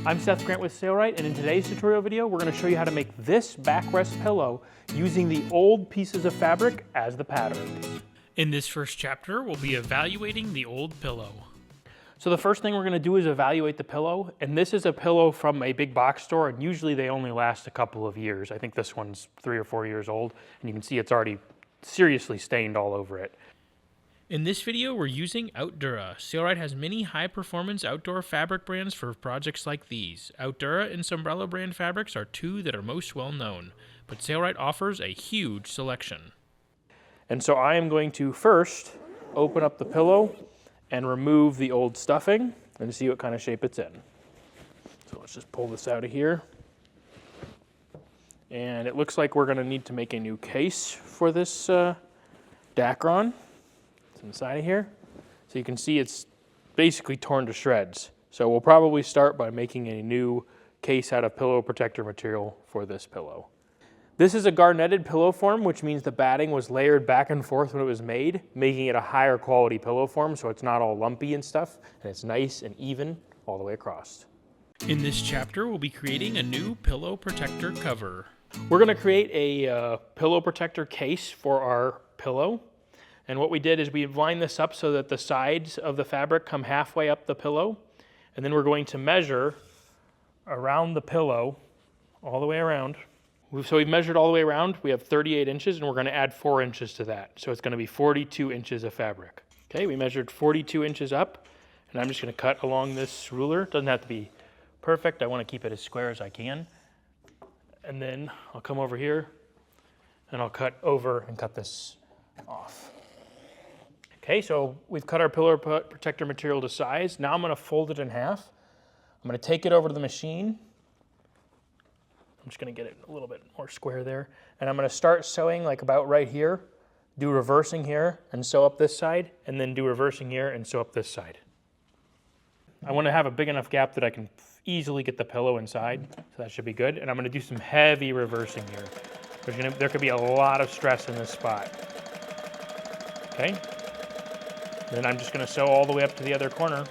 I'm Seth Grant with Sailrite, and in today's tutorial video, we're going to show you how to make this backrest pillow using the old pieces of fabric as the patterns. In this first chapter, we'll be evaluating the old pillow. So the first thing we're going to do is evaluate the pillow, and this is a pillow from a big box store, and usually they only last a couple of years. I think this one's 3 or 4 years old, and you can see it's already seriously stained all over it. In this video, we're using Outdura. Sailrite has many high-performance outdoor fabric brands for projects like these. Outdura and Sombrello brand fabrics are two that are most well-known, but Sailrite offers a huge selection. And so I am going to first open up the pillow and remove the old stuffing and see what kind of shape it's in. So let's just pull this out of here. And it looks like we're going to need to make a new case for this Dacron. It's inside of here. So you can see it's basically torn to shreds. So we'll probably start by making a new case out of pillow protector material for this pillow. This is a garnetted pillow form, which means the batting was layered back and forth when it was made, making it a higher quality pillow form so it's not all lumpy and stuff, and it's nice and even all the way across. In this chapter, we'll be creating a new pillow protector cover. We're going to create a pillow protector case for our pillow. And what we did is we lined this up so that the sides of the fabric come halfway up the pillow. And then we're going to measure around the pillow, all the way around. So we've measured all the way around. We have 38 inches, and we're going to add 4 inches to that. So it's going to be 42 inches of fabric. Okay, we measured 42 inches up, and I'm just going to cut along this ruler. It doesn't have to be perfect. I want to keep it as square as I can. And then I'll come over here, and I'll cut over and cut this off. Okay, so we've cut our pillow protector material to size. Now I'm going to fold it in half. I'm going to take it over to the machine. I'm just going to get it a little bit more square there. And I'm going to start sewing like about right here, do reversing here, and sew up this side, and then do reversing here and sew up this side. I want to have a big enough gap that I can easily get the pillow inside, so that should be good. And I'm going to do some heavy reversing here. There could be a lot of stress in this spot. Okay. Then I'm just going to sew all the way up to the other corner.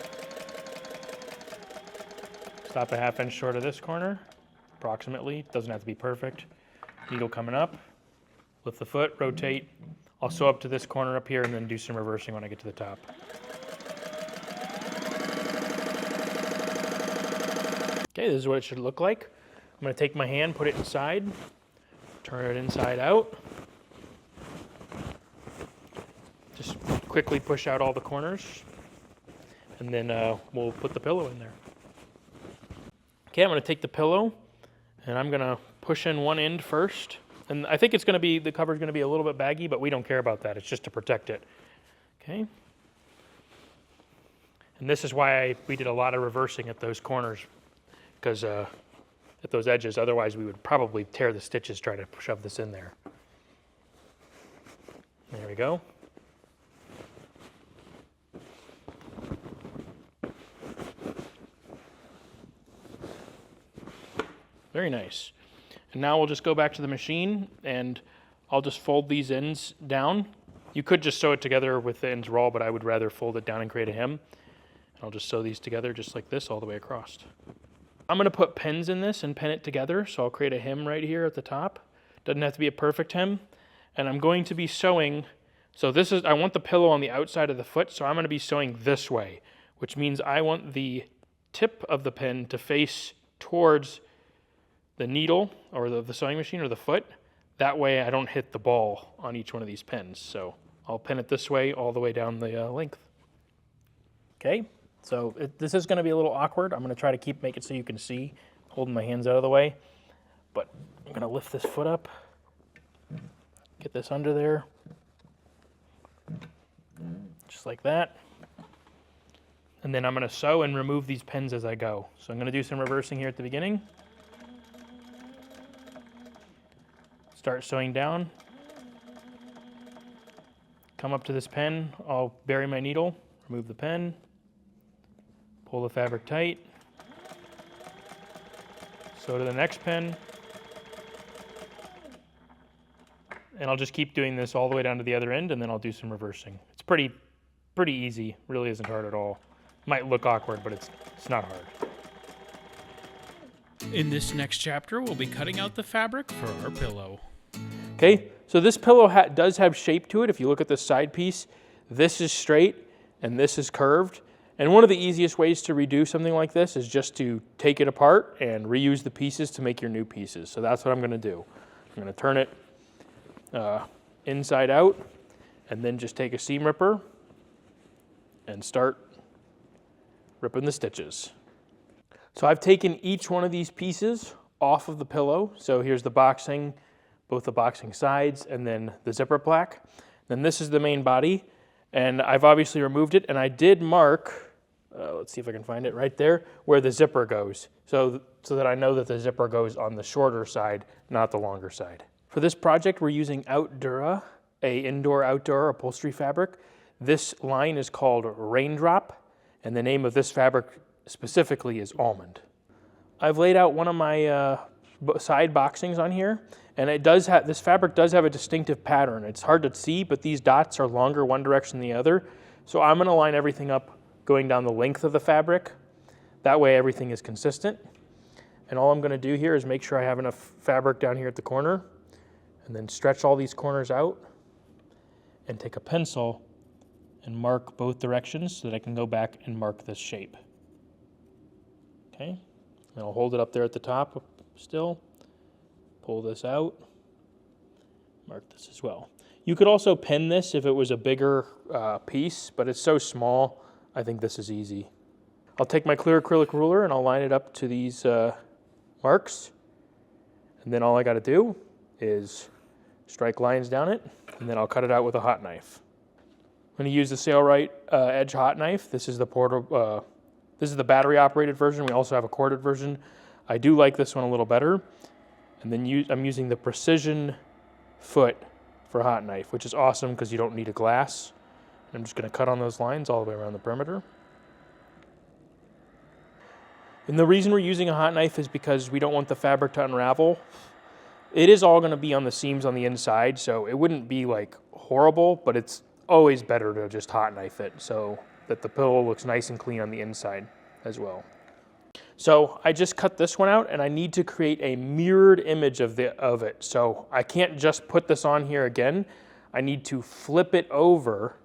Stop a ½ inch short of this corner, approximately. Doesn't have to be perfect. Needle coming up. Lift the foot, rotate. I'll sew up to this corner up here and then do some reversing when I get to the top. Okay, this is what it should look like. I'm going to take my hand, put it inside, turn it inside out. Just quickly push out all the corners, and then we'll put the pillow in there. Okay, I'm going to take the pillow, and I'm going to push in one end first. And I think it's going to be, the cover's going to be a little bit baggy, but we don't care about that. It's just to protect it. Okay. And this is why we did a lot of reversing at those corners, because at those edges, otherwise we would probably tear the stitches trying to shove this in there. There we go. Very nice. And now we'll just go back to the machine, and I'll just fold these ends down. You could just sew it together with the ends raw, but I would rather fold it down and create a hem. And I'll just sew these together just like this all the way across. I'm going to put pins in this and pin it together, so I'll create a hem right here at the top. Doesn't have to be a perfect hem. And I'm going to be sewing, so this is, I want the pillow on the outside of the foot, so I'm going to be sewing this way, which means I want the tip of the pin to face towards the needle or the sewing machine or the foot. That way I don't hit the ball on each one of these pins. So I'll pin it this way all the way down the length. Okay, so this is going to be a little awkward. I'm going to try to make it so you can see, holding my hands out of the way. But I'm going to lift this foot up, get this under there, just like that. And then I'm going to sew and remove these pins as I go. So I'm going to do some reversing here at the beginning. Start sewing down, come up to this pin, I'll bury my needle, remove the pin, pull the fabric tight, sew to the next pin, and I'll just keep doing this all the way down to the other end, and then I'll do some reversing. It's pretty easy, really isn't hard at all. Might look awkward, but it's not hard. In this next chapter, we'll be cutting out the fabric for our pillow. Okay, so this pillow does have shape to it. If you look at the side piece, this is straight and this is curved. And one of the easiest ways to redo something like this is just to take it apart and reuse the pieces to make your new pieces. So that's what I'm going to do. I'm going to turn it inside out and then just take a seam ripper and start ripping the stitches. So I've taken each one of these pieces off of the pillow. So here's the boxing, both the boxing sides and then the zipper plaque. Then this is the main body. And I've obviously removed it, and I did mark, let's see if I can find it right there, where the zipper goes, so that I know that the zipper goes on the shorter side, not the longer side. For this project, we're using Outdura, a indoor-outdoor upholstery fabric. This line is called Raindrop, and the name of this fabric specifically is Almond. I've laid out one of my side boxings on here, and this fabric does have a distinctive pattern. It's hard to see, but these dots are longer one direction than the other. So I'm going to line everything up going down the length of the fabric. That way everything is consistent. And all I'm going to do here is make sure I have enough fabric down here at the corner, and then stretch all these corners out and take a pencil and mark both directions so that I can go back and mark this shape. Okay, and I'll hold it up there at the top still. Pull this out, mark this as well. You could also pin this if it was a bigger piece, but it's so small, I think this is easy. I'll take my clear acrylic ruler and I'll line it up to these marks. And then all I gotta do is strike lines down it, and then I'll cut it out with a hot knife. I'm gonna use the Sailrite Edge hot knife. This is the this is the battery operated version. We also have a corded version. I do like this one a little better. And then I'm using the precision foot for a hot knife, which is awesome because you don't need a glass. I'm just going to cut on those lines all the way around the perimeter. And the reason we're using a hot knife is because we don't want the fabric to unravel. It is all going to be on the seams on the inside, so it wouldn't be like horrible, but it's always better to just hot knife it so that the pillow looks nice and clean on the inside as well. So I just cut this one out, and I need to create a mirrored image of it. So I can't just put this on here again. I need to flip it over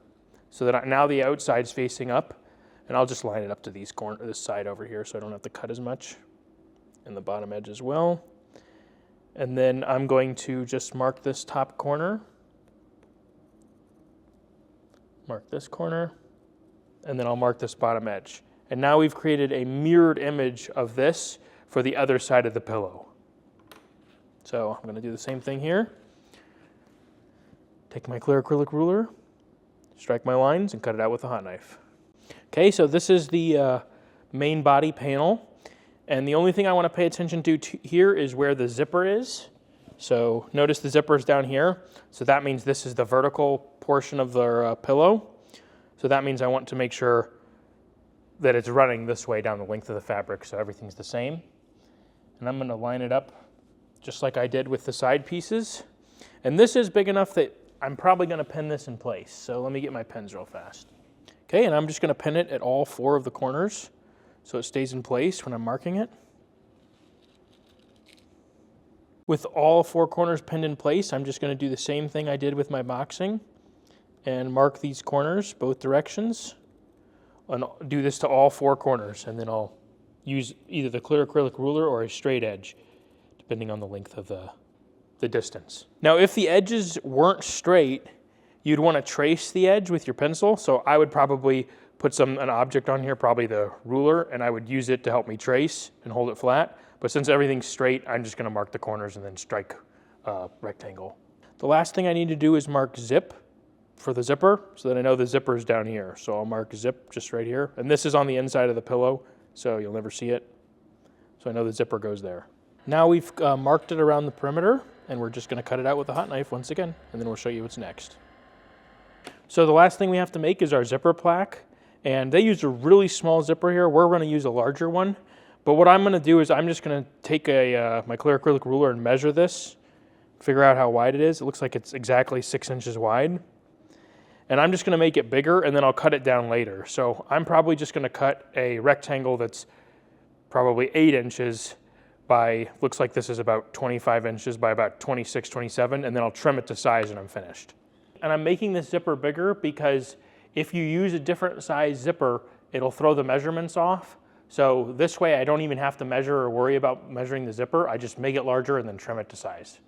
so that now the outside's facing up, and I'll just line it up to this side over here so I don't have to cut as much, and the bottom edge as well. And then I'm going to just mark this top corner, mark this corner, and then I'll mark this bottom edge. And now we've created a mirrored image of this for the other side of the pillow. So I'm going to do the same thing here. Take my clear acrylic ruler, strike my lines, and cut it out with a hot knife. Okay, so this is the main body panel. And the only thing I want to pay attention to here is where the zipper is. So notice the zipper is down here. So that means this is the vertical portion of the pillow. So that means I want to make sure that it's running this way down the length of the fabric so everything's the same. And I'm going to line it up just like I did with the side pieces. And this is big enough that I'm probably going to pin this in place. So let me get my pins real fast. Okay, and I'm just going to pin it at all 4 of the corners so it stays in place when I'm marking it. With all 4 corners pinned in place, I'm just going to do the same thing I did with my boxing and mark these corners both directions. And do this to all 4 corners, and then I'll use either the clear acrylic ruler or a straight edge, depending on the length of the distance. Now, if the edges weren't straight, you'd want to trace the edge with your pencil, so I would probably put an object on here, probably the ruler, and I would use it to help me trace and hold it flat. But since everything's straight, I'm just going to mark the corners and then strike a rectangle. The last thing I need to do is mark zip for the zipper so that I know the zipper is down here. So I'll mark zip just right here. And this is on the inside of the pillow, so you'll never see it. So I know the zipper goes there. Now we've marked it around the perimeter, and we're just going to cut it out with a hot knife once again, and then we'll show you what's next. So the last thing we have to make is our zipper plaque, and they use a really small zipper here. We're going to use a larger one, but what I'm going to do is I'm just going to take my clear acrylic ruler and measure this, figure out how wide it is. It looks like it's exactly 6 inches wide. And I'm just going to make it bigger, and then I'll cut it down later. So I'm probably just going to cut a rectangle that's probably 8 inches by, looks like this is about 25 inches by about 26, 27, and then I'll trim it to size and I'm finished. And I'm making this zipper bigger because if you use a different size zipper, it'll throw the measurements off. So this way I don't even have to measure or worry about measuring the zipper. I just make it larger and then trim it to size.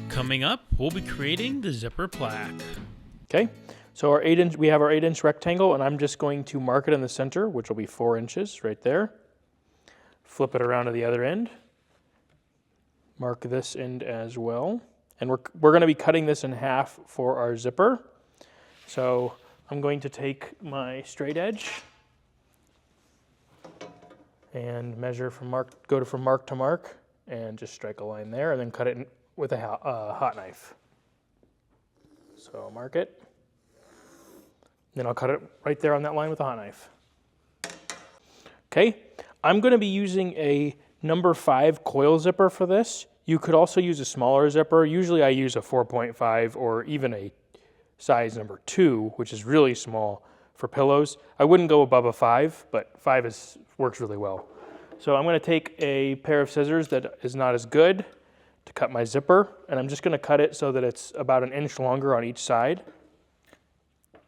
Coming up, we'll be creating the zipper plaque. Okay, so we have our 8-inch rectangle, and I'm just going to mark it in the center, which will be 4 inches right there. Flip it around to the other end. Mark this end as well. And we're going to be cutting this in half for our zipper. So I'm going to take my straight edge and measure from mark, go from mark to mark, and just strike a line there, and then cut it with a hot knife. So I'll mark it. Then I'll cut it right there on that line with a hot knife. Okay, I'm going to be using a number 5 coil zipper for this. You could also use a smaller zipper. Usually I use a 4.5 or even a size number 2, which is really small for pillows. I wouldn't go above a 5, but 5 works really well. So I'm going to take a pair of scissors that is not as good to cut my zipper, and I'm just going to cut it so that it's about 1 inch longer on each side.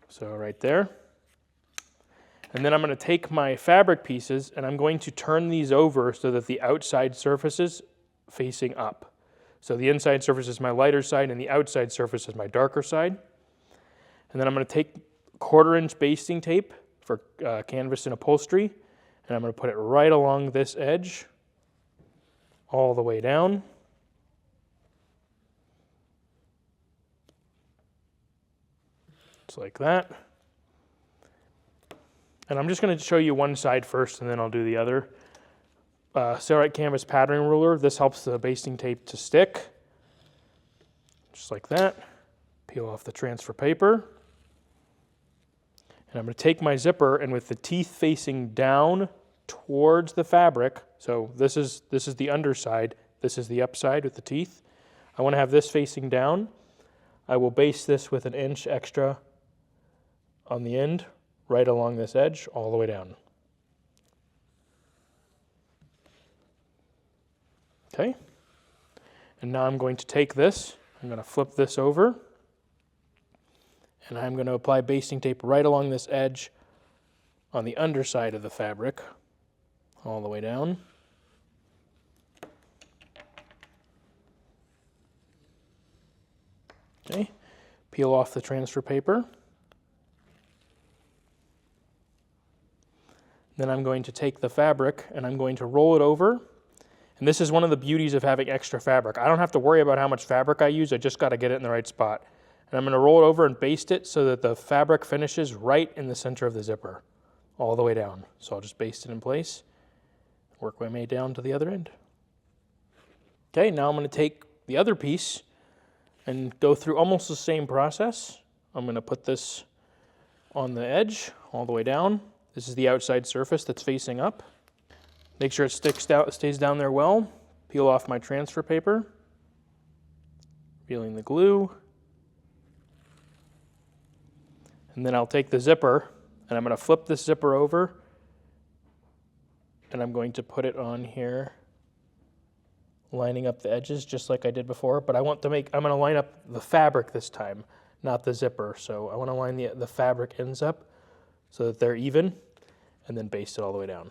So right there. And then I'm going to take my fabric pieces and I'm going to turn these over so that the outside surface is facing up. So the inside surface is my lighter side and the outside surface is my darker side. And then I'm going to take 1/4 inch basting tape for canvas and upholstery, and I'm going to put it right along this edge all the way down. Just like that. And I'm just going to show you one side first and then I'll do the other. Sailrite canvas patterning ruler. This helps the basting tape to stick. Just like that. Peel off the transfer paper. And I'm going to take my zipper, and with the teeth facing down towards the fabric, so this is the underside, this is the upside with the teeth. I want to have this facing down. I will baste this with 1 inch extra on the end, right along this edge, all the way down. Okay, and now I'm going to take this, I'm going to flip this over, and I'm going to apply basting tape right along this edge on the underside of the fabric, all the way down. Okay, peel off the transfer paper. Then I'm going to take the fabric and I'm going to roll it over. And this is one of the beauties of having extra fabric. I don't have to worry about how much fabric I use, I just got to get it in the right spot. And I'm going to roll it over and baste it so that the fabric finishes right in the center of the zipper, all the way down. So I'll just baste it in place, work my way down to the other end. Okay, now I'm going to take the other piece and go through almost the same process. I'm going to put this on the edge, all the way down. This is the outside surface that's facing up. Make sure it stays down there well. Peel off my transfer paper. Peeling the glue. And then I'll take the zipper and I'm going to flip this zipper over and I'm going to put it on here, lining up the edges just like I did before, but I'm going to line up the fabric this time, not the zipper. So I want to line the fabric ends up so that they're even, and then baste it all the way down.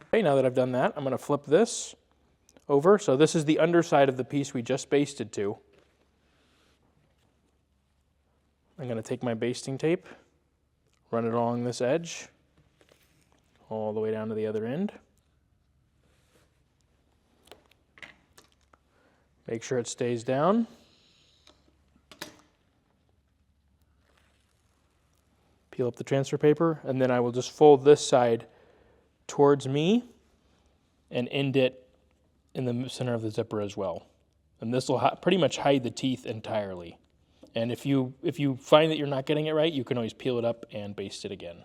Okay, now that I've done that, I'm going to flip this over. So this is the underside of the piece we just basted to. I'm going to take my basting tape, run it along this edge, all the way down to the other end. Make sure it stays down. Peel up the transfer paper, and then I will just fold this side towards me and end it in the center of the zipper as well. And this will pretty much hide the teeth entirely. And if you find that you're not getting it right, you can always peel it up and baste it again.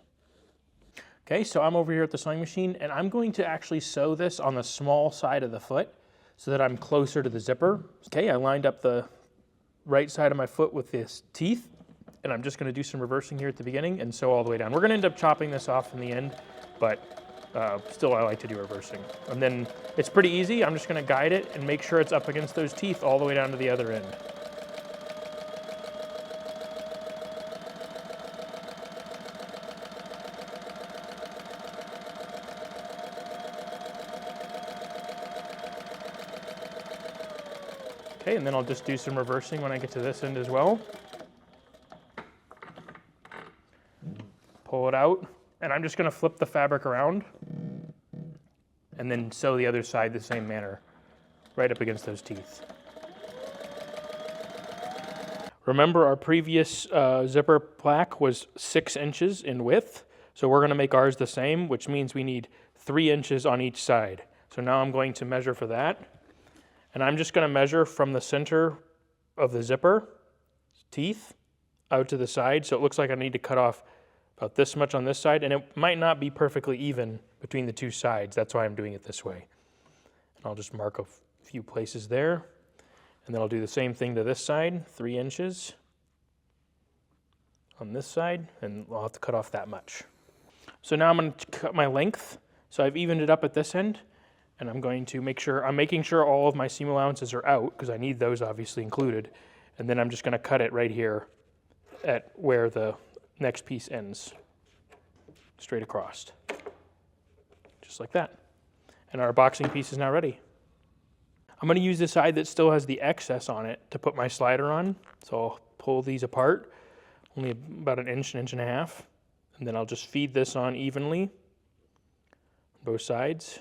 Okay, so I'm over here at the sewing machine, and I'm going to actually sew this on the small side of the foot so that I'm closer to the zipper. Okay, I lined up the right side of my foot with this teeth, and I'm just going to do some reversing here at the beginning and sew all the way down. We're going to end up chopping this off in the end, but Still, I like to do reversing. And then it's pretty easy. I'm just going to guide it and make sure it's up against those teeth all the way down to the other end. Okay, and then I'll just do some reversing when I get to this end as well. Pull it out, and I'm just going to flip the fabric around and then sew the other side the same manner, right up against those teeth. Remember, our previous zipper plaque was 6 inches in width, so we're going to make ours the same, which means we need 3 inches on each side. So now I'm going to measure for that, and I'm just going to measure from the center of the zipper teeth out to the side, so it looks like I need to cut off about this much on this side, and it might not be perfectly even between the two sides. That's why I'm doing it this way. And I'll just mark a few places there, and then I'll do the same thing to this side, 3 inches on this side, and I'll have to cut off that much. So now I'm going to cut my length. So I've evened it up at this end, and I'm going to making sure all of my seam allowances are out, because I need those obviously included, and then I'm just going to cut it right here at where the next piece ends, straight across, just like that. And our boxing piece is now ready. I'm going to use the side that still has the excess on it to put my slider on. So I'll pull these apart, only about an inch and a half, and then I'll just feed this on evenly, both sides,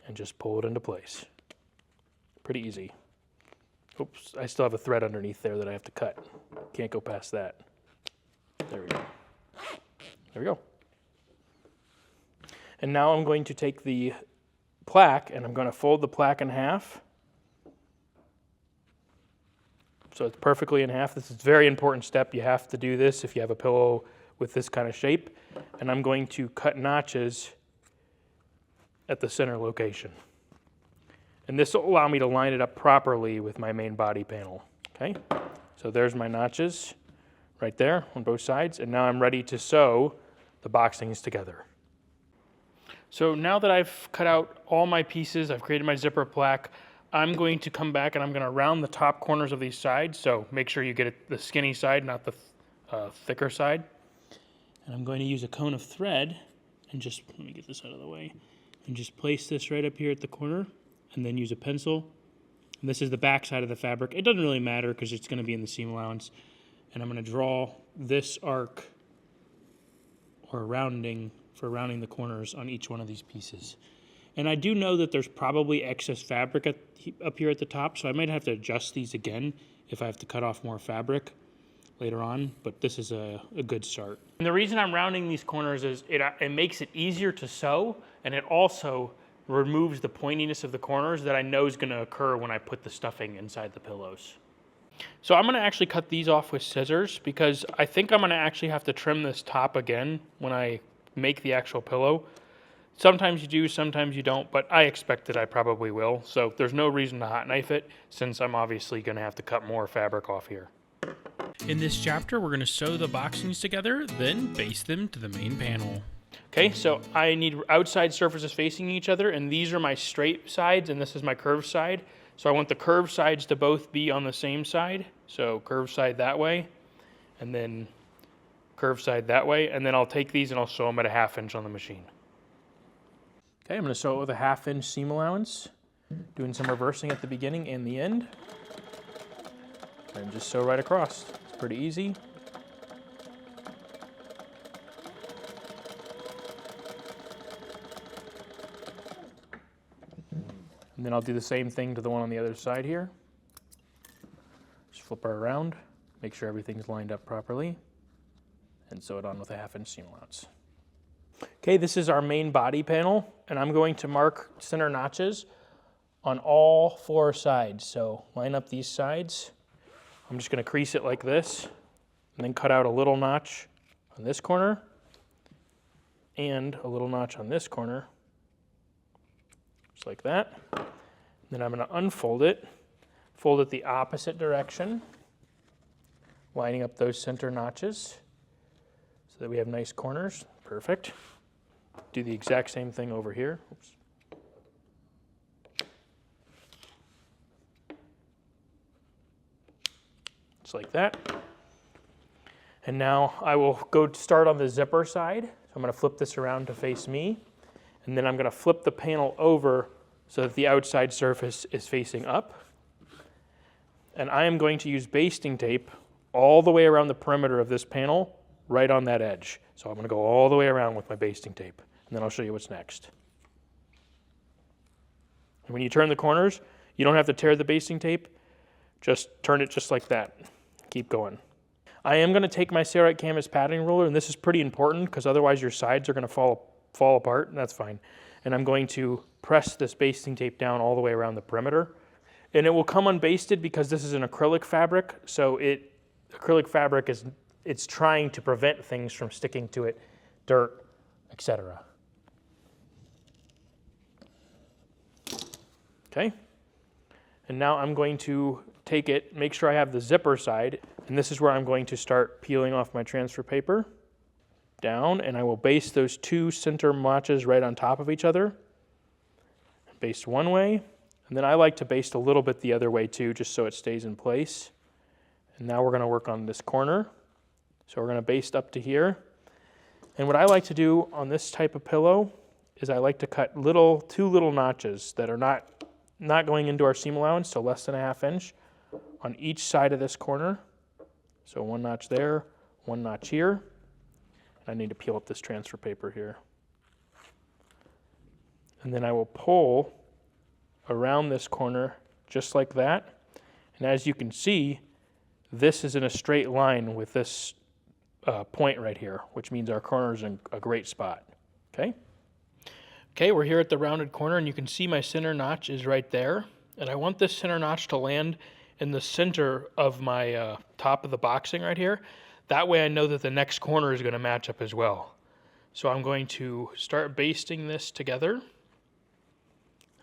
and just pull it into place. Pretty easy. Oops, I still have a thread underneath there that I have to cut. Can't go past that. There we go. There we go. And now I'm going to take the plaque and I'm going to fold the plaque in half. So it's perfectly in half. This is a very important step. You have to do this if you have a pillow with this kind of shape. And I'm going to cut notches at the center location. And this will allow me to line it up properly with my main body panel. Okay, so there's my notches right there on both sides, and now I'm ready to sew the boxings together. So now that I've cut out all my pieces, I've created my zipper plaque, I'm going to come back and I'm going to round the top corners of these sides, so make sure you get it the skinny side, not the thicker side. And I'm going to use a cone of thread and just, let me get this out of the way, and just place this right up here at the corner, and then use a pencil. And this is the back side of the fabric. It doesn't really matter because it's going to be in the seam allowance. And I'm going to draw this arc or rounding for rounding the corners on each one of these pieces. And I do know that there's probably excess fabric up here at the top, so I might have to adjust these again if I have to cut off more fabric later on, but this is a good start. And the reason I'm rounding these corners is it makes it easier to sew, and it also removes the pointiness of the corners that I know is going to occur when I put the stuffing inside the pillows. So I'm going to actually cut these off with scissors because I think I'm going to actually have to trim this top again when I make the actual pillow. Sometimes you do, sometimes you don't, but I expect that I probably will. So there's no reason to hot knife it since I'm obviously going to have to cut more fabric off here. In this chapter, we're going to sew the boxings together, then baste them to the main panel. Okay, so I need outside surfaces facing each other, and these are my straight sides, and this is my curved side. So I want the curved sides to both be on the same side. So curved side that way, and then curved side that way, and then I'll take these and I'll sew them at a 1/2 inch on the machine. Okay, I'm going to sew it with a 1/2 inch seam allowance, doing some reversing at the beginning and the end, and just sew right across. It's pretty easy. And then I'll do the same thing to the one on the other side here. Just flip her around, make sure everything's lined up properly, and sew it on with a 1/2 inch seam allowance. Okay, this is our main body panel, and I'm going to mark center notches on all 4 sides. So line up these sides. I'm just going to crease it like this, and then cut out a little notch on this corner, and a little notch on this corner, just like that. Then I'm going to unfold it, fold it the opposite direction, lining up those center notches so that we have nice corners. Perfect. do the exact same thing over here. Oops. Just like that. And now I will go start on the zipper side. So I'm going to flip this around to face me. And then I'm going to flip the panel over so that the outside surface is facing up. And I am going to use basting tape all the way around the perimeter of this panel, right on that edge. So I'm going to go all the way around with my basting tape. And then I'll show you what's next. And when you turn the corners, you don't have to tear the basting tape. Just turn it just like that. Keep going. I am going to take my Sailrite canvas patterning ruler, and this is pretty important because otherwise your sides are going to fall apart, and that's fine. And I'm going to press this basting tape down all the way around the perimeter. And it will come unbasted because this is an acrylic fabric, so acrylic fabric it's trying to prevent things from sticking to it, dirt, etc. Okay. And now I'm going to take it, make sure I have the zipper side, and this is where I'm going to start peeling off my transfer paper down, and I will baste those two center notches right on top of each other. Baste one way, and then I like to baste a little bit the other way too, just so it stays in place. And now we're going to work on this corner. So we're going to baste up to here. And what I like to do on this type of pillow is I like to cut two little notches that are not going into our seam allowance, so less than a 1/2 inch on each side of this corner. So one notch there, one notch here. I need to peel up this transfer paper here. And then I will pull around this corner just like that. And as you can see, this is in a straight line with this point right here, which means our corner is in a great spot. Okay? Okay, we're here at the rounded corner, and you can see my center notch is right there. And I want this center notch to land in the center of my top of the boxing right here. That way I know that the next corner is going to match up as well. So I'm going to start basting this together.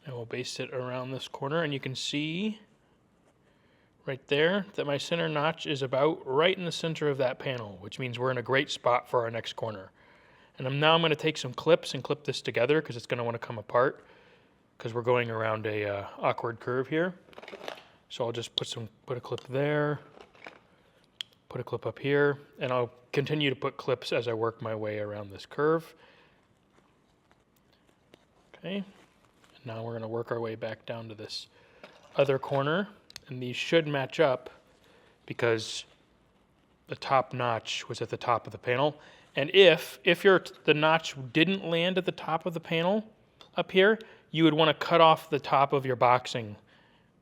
And we'll baste it around this corner, and you can see right there that my center notch is about right in the center of that panel, which means we're in a great spot for our next corner. And now I'm going to take some clips and clip this together because it's going to want to come apart because we're going around a awkward curve here. So I'll just put a clip there, put a clip up here, and I'll continue to put clips as I work my way around this curve. Okay. Now we're going to work our way back down to this other corner, and these should match up because the top notch was at the top of the panel. And if the notch didn't land at the top of the panel up here, you would want to cut off the top of your boxing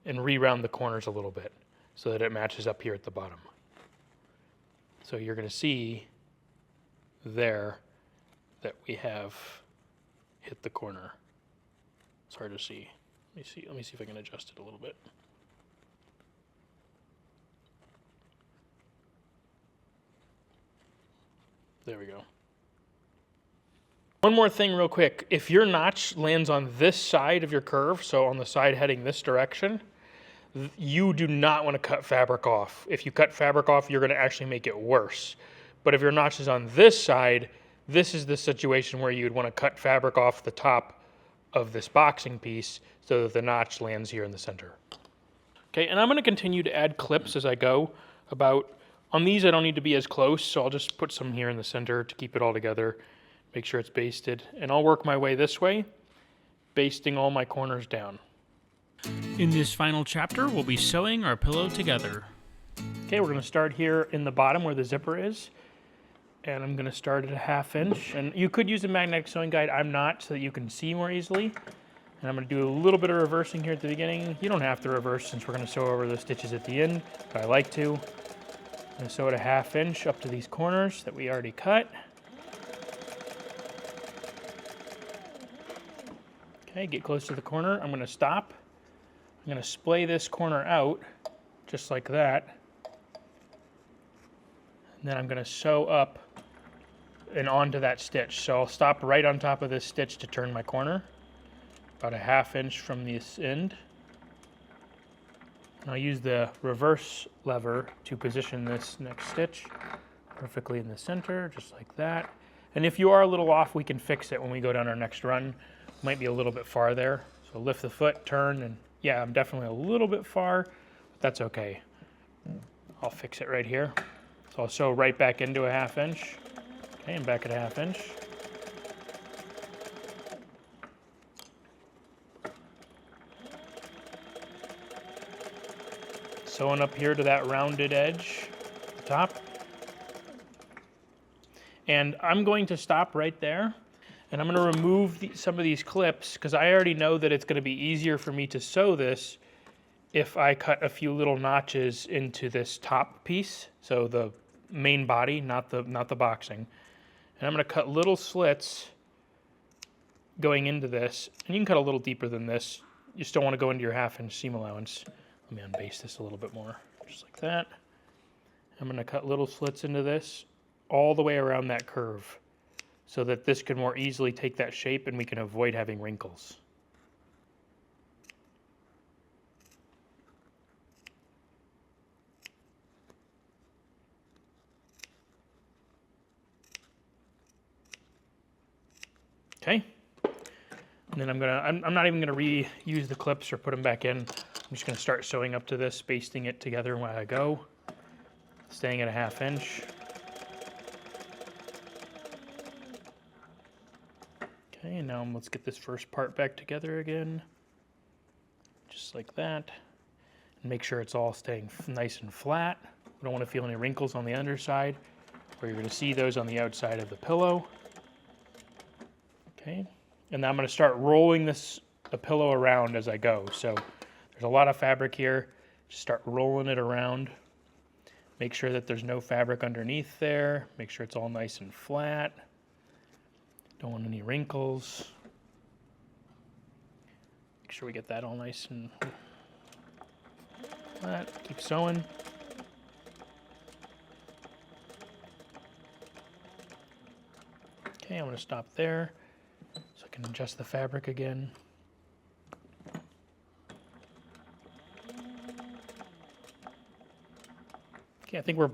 and re-round the corners a little bit so that it matches up here at the bottom. So you're going to see there that we have hit the corner. It's hard to see. Let me see if I can adjust it a little bit. There we go. One more thing real quick. If your notch lands on this side of your curve, so on the side heading this direction, you do not want to cut fabric off. If you cut fabric off, you're going to actually make it worse. But if your notch is on this side, this is the situation where you would want to cut fabric off the top of this boxing piece so that the notch lands here in the center. Okay, and I'm going to continue to add clips as I go. On these I don't need to be as close, so I'll just put some here in the center to keep it all together, make sure it's basted, and I'll work my way this way, basting all my corners down. In this final chapter, we'll be sewing our pillow together. Okay, we're going to start here in the bottom where the zipper is. And I'm going to start at a 1/2 inch. And you could use a magnetic sewing guide. I'm not, so that you can see more easily. And I'm going to do a little bit of reversing here at the beginning. You don't have to reverse since we're going to sew over the stitches at the end, but I like to. I'm going to sew at a 1/2 inch up to these corners that we already cut. Okay, get close to the corner. I'm going to stop. I'm going to splay this corner out, just like that. And then I'm going to sew up and onto that stitch. So I'll stop right on top of this stitch to turn my corner, about a 1/2 inch from this end. And I'll use the reverse lever to position this next stitch perfectly in the center, just like that. And if you are a little off, we can fix it when we go down our next run. Might be a little bit far there. So lift the foot, turn, and yeah, I'm definitely a little bit far, but that's okay. I'll fix it right here. So I'll sew right back into a 1/2 inch. Okay, and back at a 1/2 inch. Sewing up here to that rounded edge at the top. And I'm going to stop right there, and I'm going to remove some of these clips because I already know that it's going to be easier for me to sew this if I cut a few little notches into this top piece, so the main body, not the boxing. And I'm going to cut little slits going into this, and you can cut a little deeper than this. You still want to go into your 1/2 inch seam allowance. Let me unbase this a little bit more, just like that. I'm going to cut little slits into this all the way around that curve so that this can more easily take that shape and we can avoid having wrinkles. Okay, and then I'm not even gonna reuse the clips or put them back in. I'm just gonna start sewing up to this, basting it together while I go, staying at a 1/2 inch. Okay, and now let's get this first part back together again, just like that. And make sure it's all staying nice and flat. We don't want to feel any wrinkles on the underside, or you're gonna see those on the outside of the pillow. Okay, and now I'm going to start rolling the pillow around as I go. So there's a lot of fabric here. Just start rolling it around. Make sure that there's no fabric underneath there. Make sure it's all nice and flat. Don't want any wrinkles. Make sure we get that all nice and flat. Keep sewing. Okay, I'm going to stop there. So I can adjust the fabric again. Okay, I think we're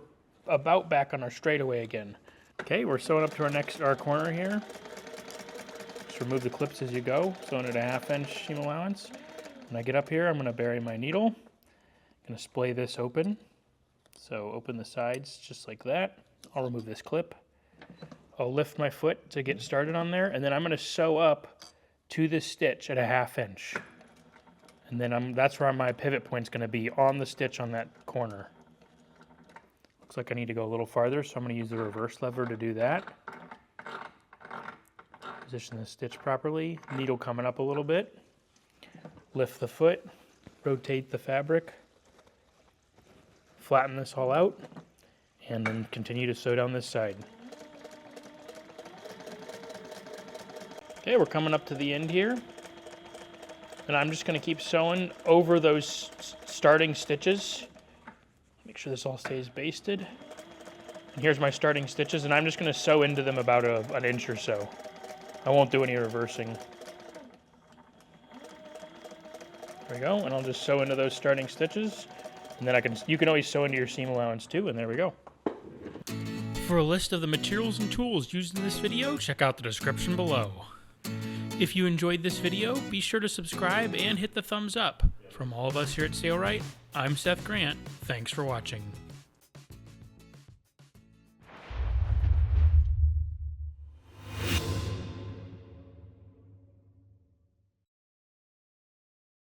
about back on our straightaway again. Okay, we're sewing up to our corner here. Just remove the clips as you go, sewing at a 1/2 inch seam allowance. When I get up here, I'm going to bury my needle. I'm going to splay this open. So open the sides just like that. I'll remove this clip. I'll lift my foot to get started on there, and then I'm going to sew up to this stitch at a 1/2 inch. And then that's where my pivot point's going to be, on the stitch on that corner. Looks like I need to go a little farther, so I'm going to use the reverse lever to do that. Position the stitch properly, needle coming up a little bit. Lift the foot, rotate the fabric, flatten this all out, and then continue to sew down this side. Okay, we're coming up to the end here, and I'm just going to keep sewing over those starting stitches. Make sure this all stays basted. And here's my starting stitches, and I'm just going to sew into them about an inch or so. I won't do any reversing. There we go, and I'll just sew into those starting stitches, and then you can always sew into your seam allowance too, and there we go. For a list of the materials and tools used in this video, check out the description below. If you enjoyed this video, be sure to subscribe and hit the thumbs up. From all of us here at Sailrite, I'm Seth Grant. Thanks for watching.